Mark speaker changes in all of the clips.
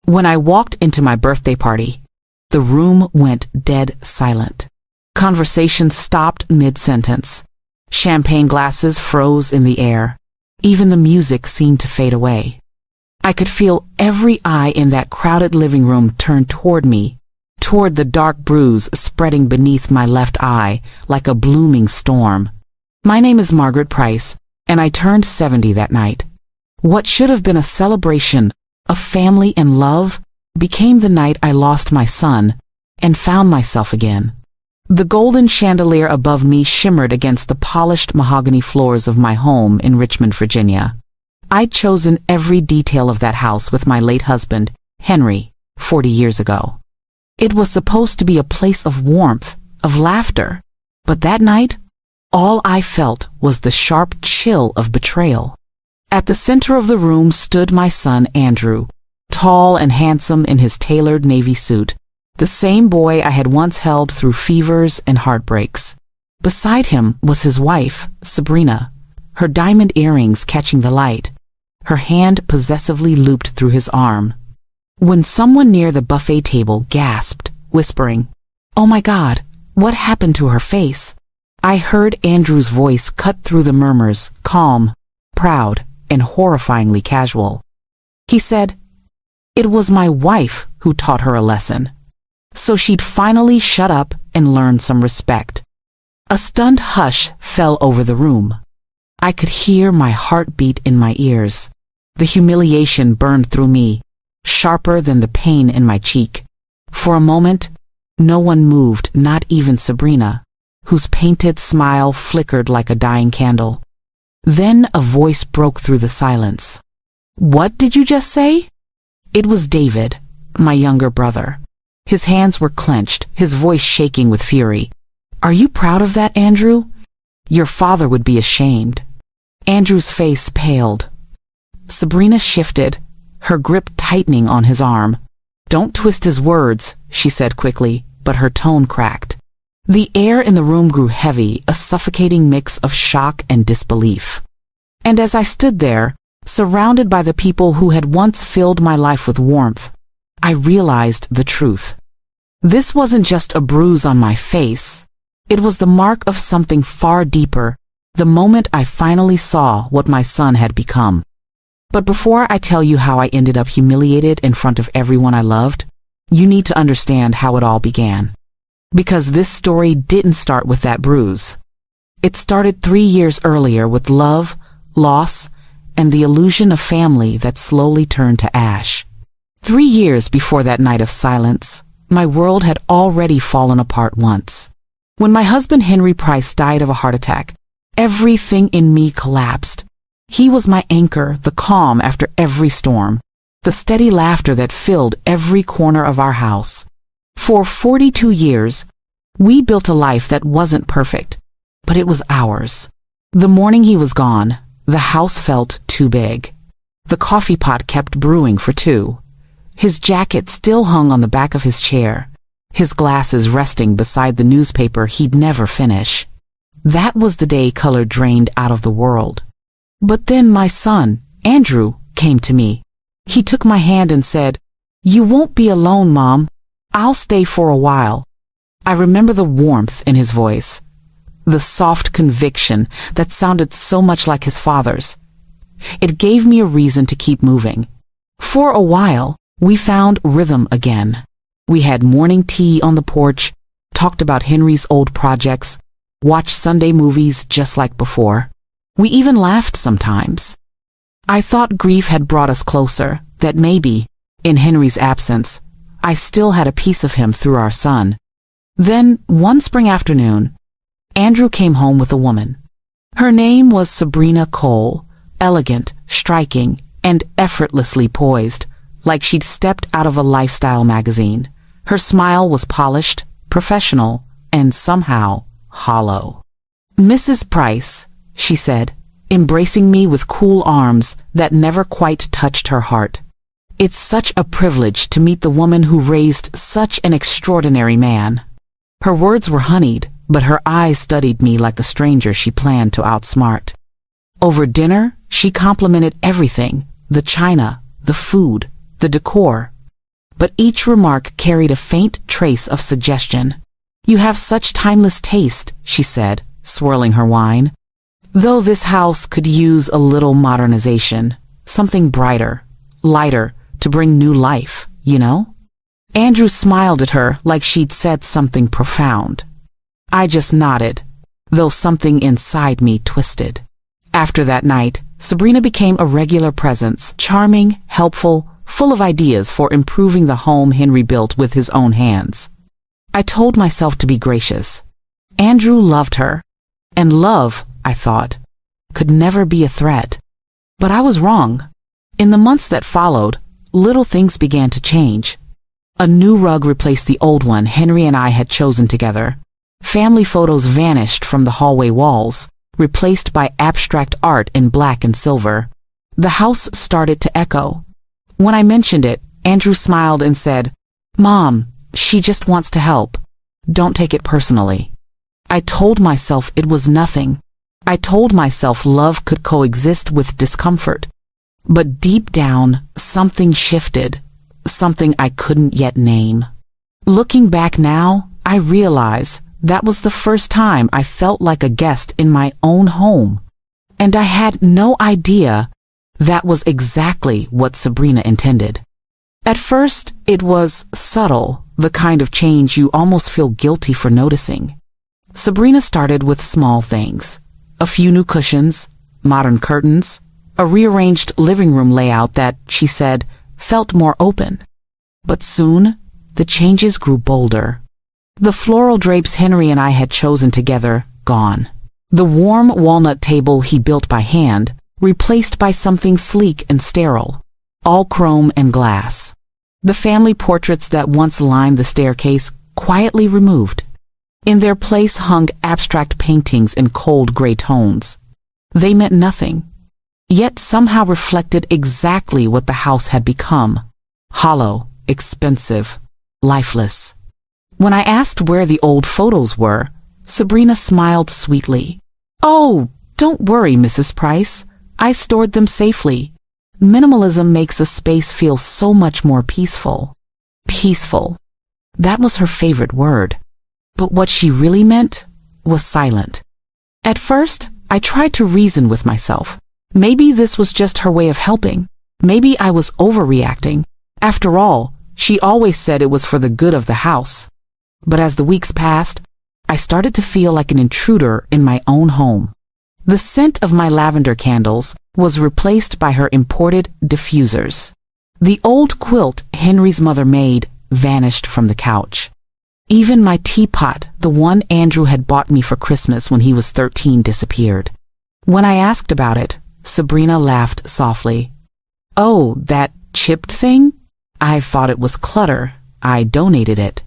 Speaker 1: When I walked into my birthday party, the room went dead silent. Conversation stopped mid-sentence. Champagne glasses froze in the air. Even the music seemed to fade away. I could feel every eye in that crowded living room turn toward me, toward the dark bruise spreading beneath my left eye like a blooming storm. My name is Margaret Price, and I turned 70 that night. What should have been a celebration of family and love became the night I lost my son and found myself again. The golden chandelier above me shimmered against the polished mahogany floors of my home in Richmond, Virginia. I'd chosen every detail of that house with my late husband, Henry, 40 years ago. It was supposed to be a place of warmth, of laughter, but that night, all I felt was the sharp chill of betrayal. At the center of the room stood my son, Andrew, tall and handsome in his tailored navy suit, the same boy I had once held through fevers and heartbreaks. Beside him was his wife, Sabrina, her diamond earrings catching the light, her hand possessively looped through his arm. When someone near the buffet table gasped, whispering, "Oh my God, what happened to her face?" I heard Andrew's voice cut through the murmurs, calm, proud, and horrifyingly casual. He said, "It was my wife who taught her a lesson, so she'd finally shut up and learn some respect." A stunned hush fell over the room. I could hear my heart beat in my ears. The humiliation burned through me, sharper than the pain in my cheek. For a moment, no one moved, not even Sabrina, whose painted smile flickered like a dying candle. Then a voice broke through the silence. "What did you just say?" It was David, my younger brother. His hands were clenched, his voice shaking with fury. "Are you proud of that, Andrew? Your father would be ashamed." Andrew's face paled. Sabrina shifted, her grip tightening on his arm. "Don't twist his words," she said quickly, but her tone cracked. The air in the room grew heavy, a suffocating mix of shock and disbelief. And as I stood there, surrounded by the people who had once filled my life with warmth, I realized the truth. This wasn't just a bruise on my face. It was the mark of something far deeper, the moment I finally saw what my son had become. But before I tell you how I ended up humiliated in front of everyone I loved, you need to understand how it all began. Because this story didn't start with that bruise. It started 3 years earlier with love, loss, and the illusion of family that slowly turned to ash. 3 years before that night of silence, my world had already fallen apart once. When my husband Henry Price died of a heart attack, everything in me collapsed. He was my anchor, the calm after every storm, the steady laughter that filled every corner of our house. For 42 years, we built a life that wasn't perfect, but it was ours. The morning he was gone, the house felt too big. The coffee pot kept brewing for two. His jacket still hung on the back of his chair, his glasses resting beside the newspaper he'd never finish. That was the day color drained out of the world. But then my son, Andrew, came to me. He took my hand and said, "You won't be alone, Mom. I'll stay for a while." I remember the warmth in his voice, the soft conviction that sounded so much like his father's. It gave me a reason to keep moving. For a while, we found rhythm again. We had morning tea on the porch, talked about Henry's old projects, watched Sunday movies just like before. We even laughed sometimes. I thought grief had brought us closer, that maybe, in Henry's absence, I still had a piece of him through our son. Then, one spring afternoon, Andrew came home with a woman. Her name was Sabrina Cole, elegant, striking, and effortlessly poised, like she'd stepped out of a lifestyle magazine. Her smile was polished, professional, and somehow hollow. "Mrs. Price," she said, embracing me with cool arms that never quite touched her heart. "It's such a privilege to meet the woman who raised such an extraordinary man." Her words were honeyed, but her eyes studied me like a stranger she planned to outsmart. Over dinner, she complimented everything, the china, the food, the decor. but each remark carried a faint trace of suggestion. "You have such timeless taste," she said, swirling her wine. "Though this house could use a little modernization, something brighter, lighter, to bring new life, you know?" Andrew smiled at her like she'd said something profound. I just nodded, though something inside me twisted. After that night, Sabrina became a regular presence, charming, helpful, full of ideas for improving the home Henry built with his own hands. I told myself to be gracious. Andrew loved her, and love, I thought, could never be a threat. But I was wrong. In the months that followed, little things began to change. A new rug replaced the old one Henry and I had chosen together. Family photos vanished from the hallway walls, replaced by abstract art in black and silver. The house started to echo. When I mentioned it, Andrew smiled and said, "Mom, she just wants to help. Don't take it personally." I told myself it was nothing. I told myself love could coexist with discomfort. But deep down, something shifted, something I couldn't yet name. Looking back now, I realize that was the first time I felt like a guest in my own home. And I had no idea that was exactly what Sabrina intended. At first, it was subtle, the kind of change you almost feel guilty for noticing. Sabrina started with small things. A few new cushions, modern curtains, a rearranged living room layout that, she said, felt more open. But soon, the changes grew bolder. The floral drapes Henry and I had chosen together, gone. The warm walnut table he built by hand, replaced by something sleek and sterile, all chrome and glass. The family portraits that once lined the staircase, quietly removed. In their place hung abstract paintings in cold gray tones. They meant nothing, yet somehow reflected exactly what the house had become: hollow, expensive, lifeless. When I asked where the old photos were, Sabrina smiled sweetly. "Oh, don't worry, Mrs. Price. I stored them safely. Minimalism makes a space feel so much more peaceful." Peaceful. That was her favorite word. But what she really meant was silent. At first, I tried to reason with myself. Maybe this was just her way of helping. Maybe I was overreacting. After all, she always said it was for the good of the house. But as the weeks passed, I started to feel like an intruder in my own home. The scent of my lavender candles was replaced by her imported diffusers. The old quilt Henry's mother made vanished from the couch. Even my teapot, the one Andrew had bought me for Christmas when he was 13, disappeared. When I asked about it, Sabrina laughed softly. "Oh, that chipped thing? I thought it was clutter. I donated it."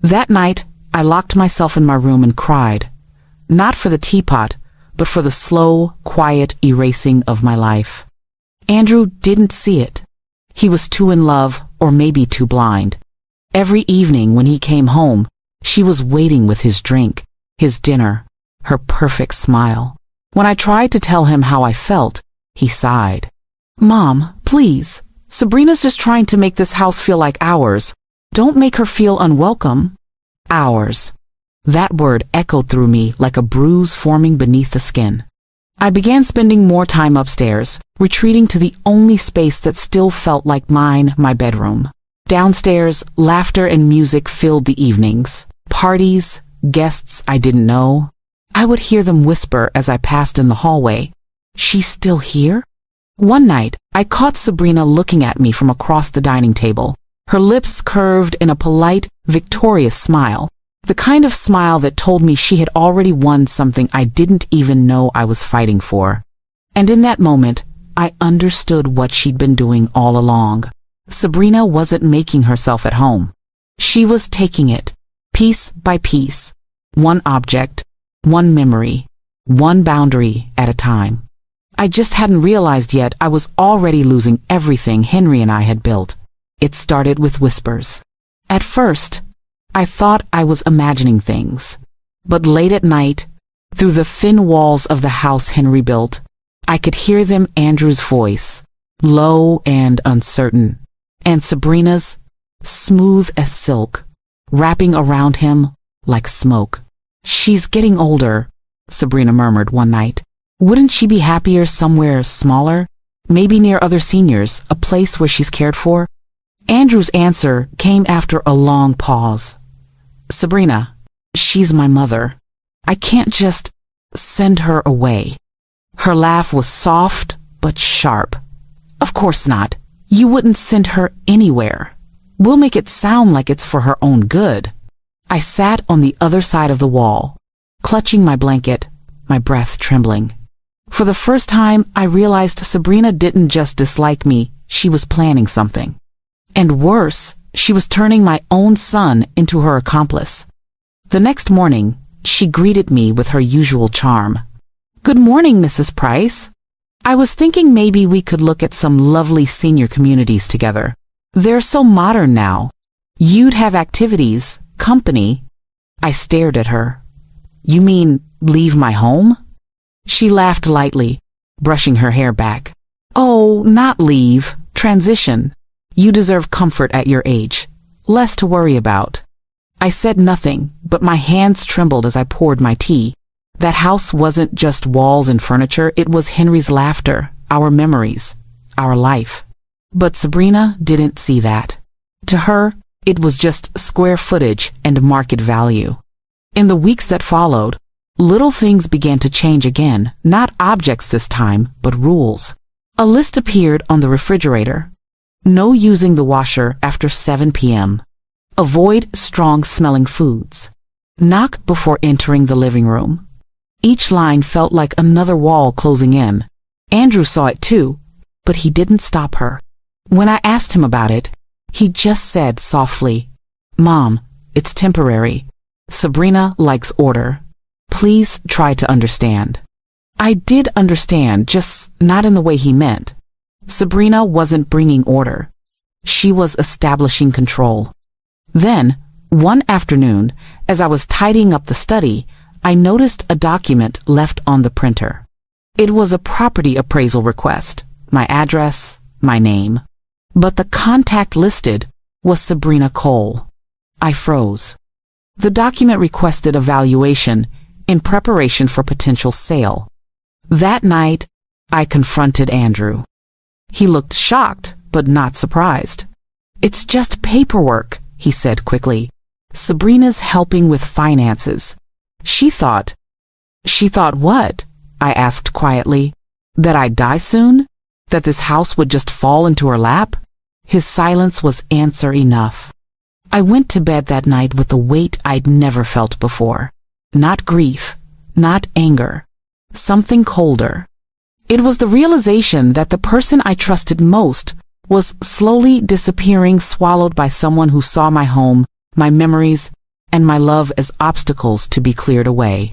Speaker 1: That night, I locked myself in my room and cried. Not for the teapot, but for the slow, quiet erasing of my life. Andrew didn't see it. He was too in love, or maybe too blind. Every evening when he came home, she was waiting with his drink, his dinner, her perfect smile. When I tried to tell him how I felt, he sighed. "Mom, please. Sabrina's just trying to make this house feel like ours. Don't make her feel unwelcome." Ours. That word echoed through me like a bruise forming beneath the skin. I began spending more time upstairs, retreating to the only space that still felt like mine, my bedroom. Downstairs, laughter and music filled the evenings. Parties, guests I didn't know. I would hear them whisper as I passed in the hallway. "She's still here?" One night, I caught Sabrina looking at me from across the dining table. Her lips curved in a polite, victorious smile. The kind of smile that told me she had already won something I didn't even know I was fighting for. And in that moment, I understood what she'd been doing all along. Sabrina wasn't making herself at home. She was taking it, piece by piece, one object, one memory, one boundary at a time. I just hadn't realized yet I was already losing everything Henry and I had built. It started with whispers. At first, I thought I was imagining things. But late at night, through the thin walls of the house Henry built, I could hear them Andrew's voice, low and uncertain, and Sabrina's, smooth as silk, wrapping around him like smoke. "She's getting older," Sabrina murmured one night. "Wouldn't she be happier somewhere smaller? Maybe near other seniors, a place where she's cared for?" Andrew's answer came after a long pause. "Sabrina, she's my mother. I can't just send her away." Her laugh was soft but sharp. "Of course not. You wouldn't send her anywhere. We'll make it sound like it's for her own good." I sat on the other side of the wall, clutching my blanket, my breath trembling. For the first time, I realized Sabrina didn't just dislike me, she was planning something. And worse, she was turning my own son into her accomplice. The next morning, she greeted me with her usual charm. "Good morning, Mrs. Price. I was thinking maybe we could look at some lovely senior communities together. They're so modern now. You'd have activities, company." I stared at her. "You mean leave my home?" She laughed lightly, brushing her hair back. "Oh, not leave, transition. You deserve comfort at your age, less to worry about." I said nothing, but my hands trembled as I poured my tea. That house wasn't just walls and furniture, it was Henry's laughter, our memories, our life. But Sabrina didn't see that. To her, it was just square footage and market value. In the weeks that followed, little things began to change again, not objects this time, but rules. A list appeared on the refrigerator. No using the washer after 7 p.m. Avoid strong-smelling foods. Knock before entering the living room. Each line felt like another wall closing in. Andrew saw it too, but he didn't stop her. When I asked him about it, he just said softly, "Mom, it's temporary. Sabrina likes order. Please try to understand." I did understand, just not in the way he meant. Sabrina wasn't bringing order. She was establishing control. Then, one afternoon, as I was tidying up the study, I noticed a document left on the printer. It was a property appraisal request, my address, my name. But the contact listed was Sabrina Cole. I froze. The document requested a valuation in preparation for potential sale. That night, I confronted Andrew. He looked shocked, but not surprised. "It's just paperwork," he said quickly. "Sabrina's helping with finances. She thought what?" I asked quietly. "That I'd die soon? That this house would just fall into her lap?" His silence was answer enough. I went to bed that night with a weight I'd never felt before. Not grief, not anger, something colder. It was the realization that the person I trusted most was slowly disappearing, swallowed by someone who saw my home, my memories, and my love as obstacles to be cleared away.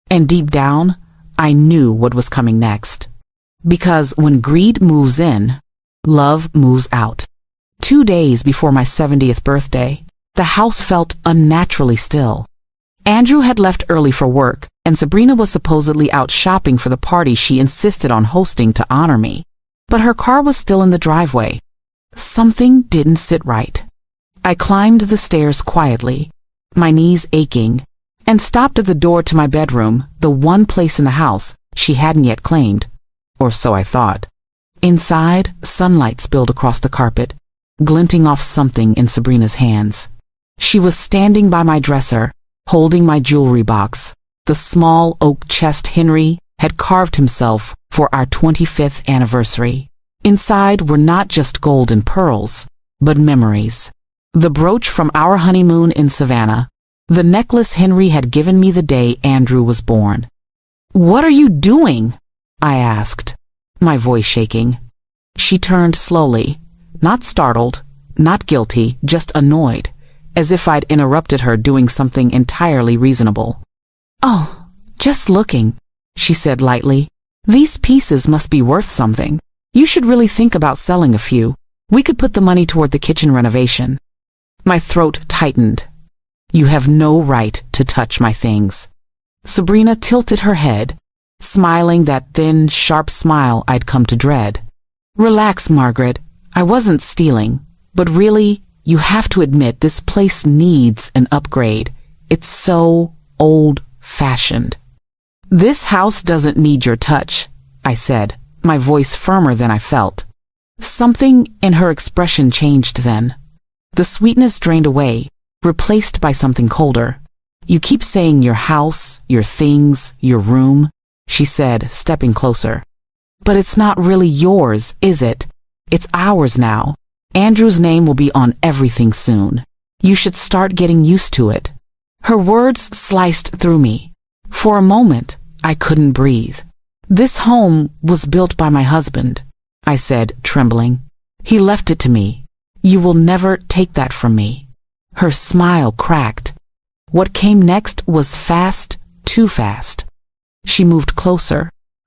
Speaker 1: And deep down, I knew what was coming next. Because when greed moves in, love moves out. 2 days before my 70th birthday, the house felt unnaturally still. Andrew had left early for work, and Sabrina was supposedly out shopping for the party she insisted on hosting to honor me. But her car was still in the driveway. Something didn't sit right. I climbed the stairs quietly, my knees aching, and stopped at the door to my bedroom, the one place in the house she hadn't yet claimed, or so I thought. Inside, sunlight spilled across the carpet, glinting off something in Sabrina's hands. She was standing by my dresser, holding my jewelry box, the small oak chest Henry had carved himself for our 25th anniversary. Inside were not just gold and pearls, but memories. The brooch from our honeymoon in Savannah, the necklace Henry had given me the day Andrew was born. "What are you doing?" I asked, my voice shaking. She turned slowly, not startled, not guilty, just annoyed, as if I'd interrupted her doing something entirely reasonable. "Oh, just looking," she said lightly. "These pieces must be worth something. You should really think about selling a few. We could put the money toward the kitchen renovation." My throat tightened. "You have no right to touch my things." Sabrina tilted her head, smiling that thin, sharp smile I'd come to dread. "Relax, Margaret. I wasn't stealing, but really, you have to admit this place needs an upgrade. It's so old-fashioned." "This house doesn't need your touch," I said, my voice firmer than I felt. Something in her expression changed then. The sweetness drained away, replaced by something colder. "You keep saying your house, your things, your room," she said, stepping closer. "But it's not really yours, is it? It's ours now. Andrew's name will be on everything soon. You should start getting used to it." Her words sliced through me. For a moment, I couldn't breathe. "This home was built by my husband," I said, trembling. "He left it to me. You will never take that from me." Her smile cracked. What came next was fast, too fast. She moved closer,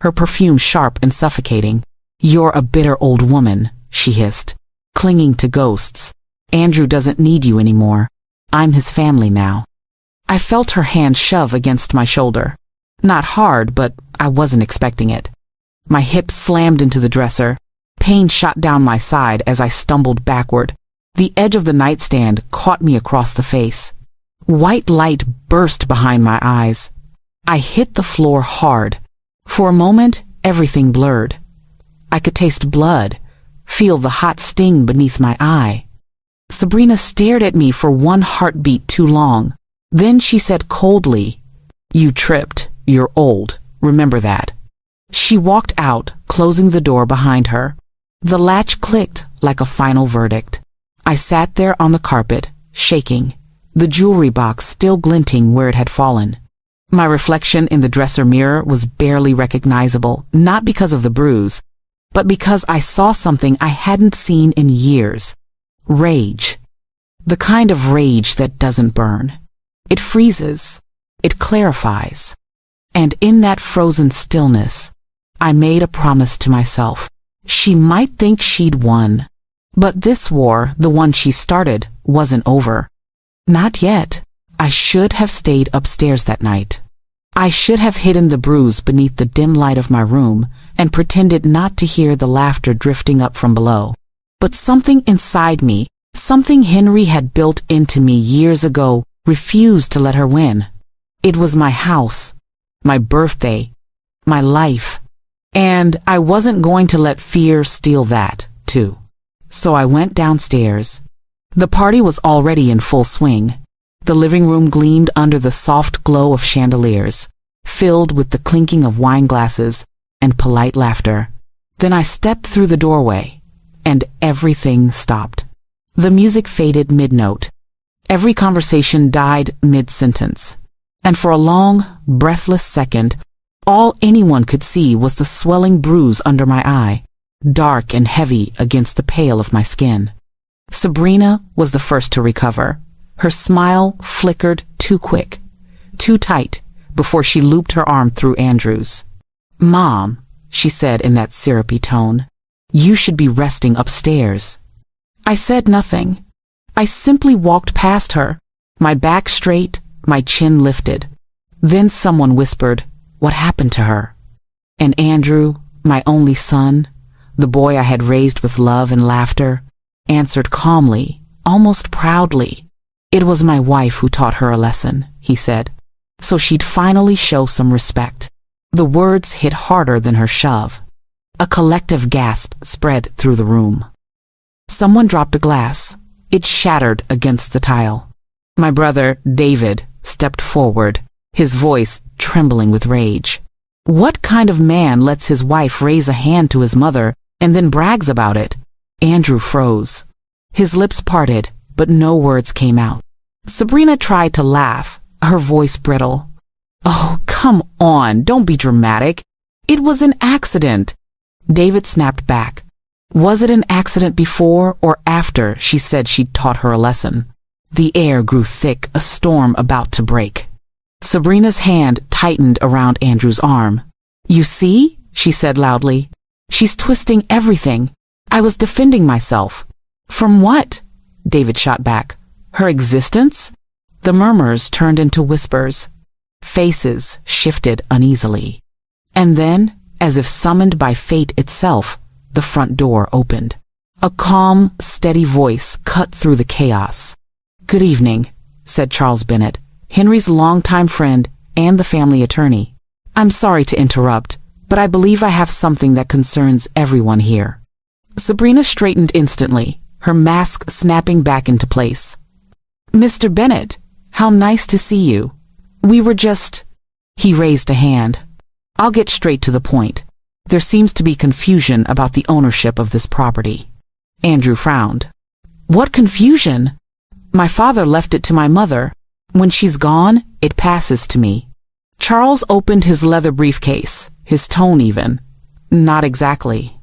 Speaker 1: her perfume sharp and suffocating. "You're a bitter old woman," she hissed, "clinging to ghosts. Andrew doesn't need you anymore. I'm his family now." I felt her hand shove against my shoulder. Not hard, but I wasn't expecting it. My hips slammed into the dresser. Pain shot down my side as I stumbled backward. The edge of the nightstand caught me across the face. White light burst behind my eyes. I hit the floor hard. For a moment, everything blurred. I could taste blood, feel the hot sting beneath my eye. Sabrina stared at me for one heartbeat too long. Then she said coldly, "You tripped. You're old. Remember that." She walked out, closing the door behind her. The latch clicked like a final verdict. I sat there on the carpet, shaking, the jewelry box still glinting where it had fallen. My reflection in the dresser mirror was barely recognizable, not because of the bruise, but because I saw something I hadn't seen in years. Rage. The kind of rage that doesn't burn. It freezes. It clarifies. And in that frozen stillness, I made a promise to myself. She might think she'd won, but this war, the one she started, wasn't over. Not yet. I should have stayed upstairs that night. I should have hidden the bruise beneath the dim light of my room and pretended not to hear the laughter drifting up from below. But something inside me, something Henry had built into me years ago, refused to let her win. It was my house, my birthday, my life. And I wasn't going to let fear steal that, too. So I went downstairs. The party was already in full swing. The living room gleamed under the soft glow of chandeliers, filled with the clinking of wine glasses and polite laughter. Then I stepped through the doorway, and everything stopped. The music faded mid-note. Every conversation died mid-sentence. And for a long, breathless second, all anyone could see was the swelling bruise under my eye, dark and heavy against the pale of my skin. Sabrina was the first to recover. Her smile flickered too quick, too tight, before she looped her arm through Andrew's. "Mom," she said in that syrupy tone, "you should be resting upstairs." I said nothing. I simply walked past her, my back straight, my chin lifted. Then someone whispered, "What happened to her?" And Andrew, my only son, the boy I had raised with love and laughter, answered calmly, almost proudly. "It was my wife who taught her a lesson," he said, "so she'd finally show some respect." The words hit harder than her shove. A collective gasp spread through the room. Someone dropped a glass. It shattered against the tile. My brother, David, stepped forward, his voice trembling with rage. What kind of man lets his wife raise a hand to his mother and then brags about it? Andrew froze. His lips parted, but no words came out. Sabrina tried to laugh, her voice brittle. "Oh, come on, don't be dramatic. It was an accident." David snapped back. Was it an accident before or after she said she'd taught her a lesson? The air grew thick, a storm about to break. Sabrina's hand tightened around Andrew's arm. "You see?" she said loudly. "She's twisting everything. I was defending myself." "From what?" David shot back. "Her existence?" The murmurs turned into whispers. Faces shifted uneasily. And then, as if summoned by fate itself, the front door opened. A calm, steady voice cut through the chaos. "Good evening," said Charles Bennett, Henry's longtime friend and the family attorney. "I'm sorry to interrupt, but I believe I have something that concerns everyone here." Sabrina straightened instantly, her mask snapping back into place. "Mr. Bennett, how nice to see you. We were just—" He raised a hand. "I'll get straight to the point. There seems to be confusion about the ownership of this property." Andrew frowned. "What confusion? My father left it to my mother. When she's gone, it passes to me." Charles opened his leather briefcase, his tone even. "Not exactly."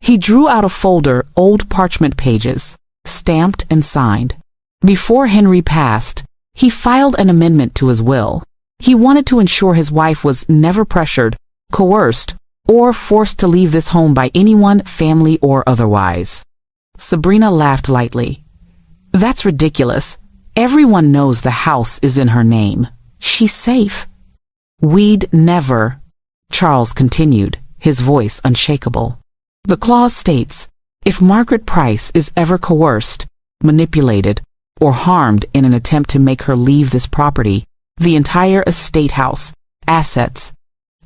Speaker 1: He drew out a folder, old parchment pages, stamped and signed. Before Henry passed, he filed an amendment to his will. He wanted to ensure his wife was never pressured, coerced, or forced to leave this home by anyone, family or otherwise. Sabrina laughed lightly. "That's ridiculous. Everyone knows the house is in her name. She's safe." "We'd never," Charles continued, his voice unshakable. "The clause states, if Margaret Price is ever coerced, manipulated, or harmed in an attempt to make her leave this property, the entire estate house, assets,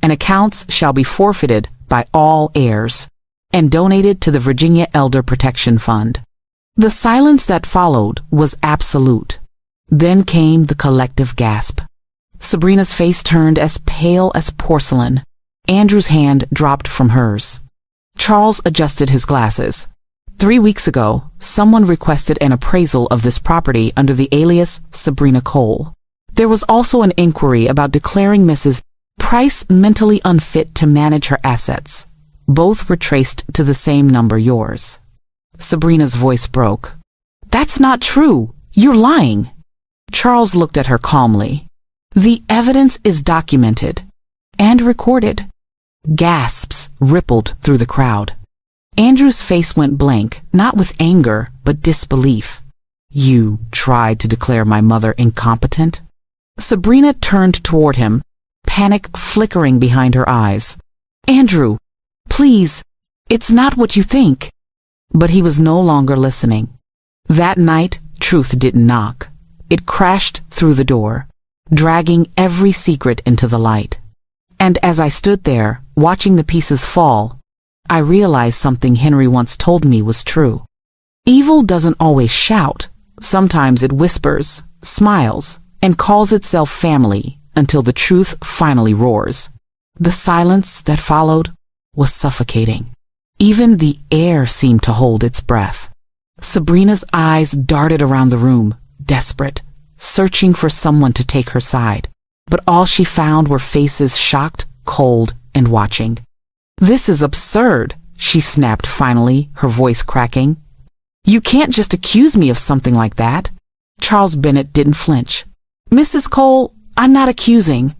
Speaker 1: and accounts shall be forfeited by all heirs and donated to the Virginia Elder Protection Fund." The silence that followed was absolute. Then came the collective gasp. Sabrina's face turned as pale as porcelain. Andrew's hand dropped from hers. Charles adjusted his glasses. 3 weeks ago, someone requested an appraisal of this property under the alias Sabrina Cole. There was also an inquiry about declaring Mrs. Price mentally unfit to manage her assets. Both were traced to the same number, yours. Sabrina's voice broke. "That's not true. You're lying." Charles looked at her calmly. "The evidence is documented and recorded." Gasps rippled through the crowd. Andrew's face went blank, not with anger, but disbelief. "You tried to declare my mother incompetent?" Sabrina turned toward him, panic flickering behind her eyes. "Andrew, please, it's not what you think." But he was no longer listening. That night, truth didn't knock. It crashed through the door, dragging every secret into the light. And as I stood there, watching the pieces fall, I realized something Henry once told me was true. Evil doesn't always shout. Sometimes it whispers, smiles, and calls itself family until the truth finally roars. The silence that followed was suffocating. Even the air seemed to hold its breath. Sabrina's eyes darted around the room, desperate, searching for someone to take her side. But all she found were faces shocked, cold, and watching. "This is absurd," she snapped finally, her voice cracking. "You can't just accuse me of something like that." Charles Bennett didn't flinch. "Mrs. Cole, I'm not accusing.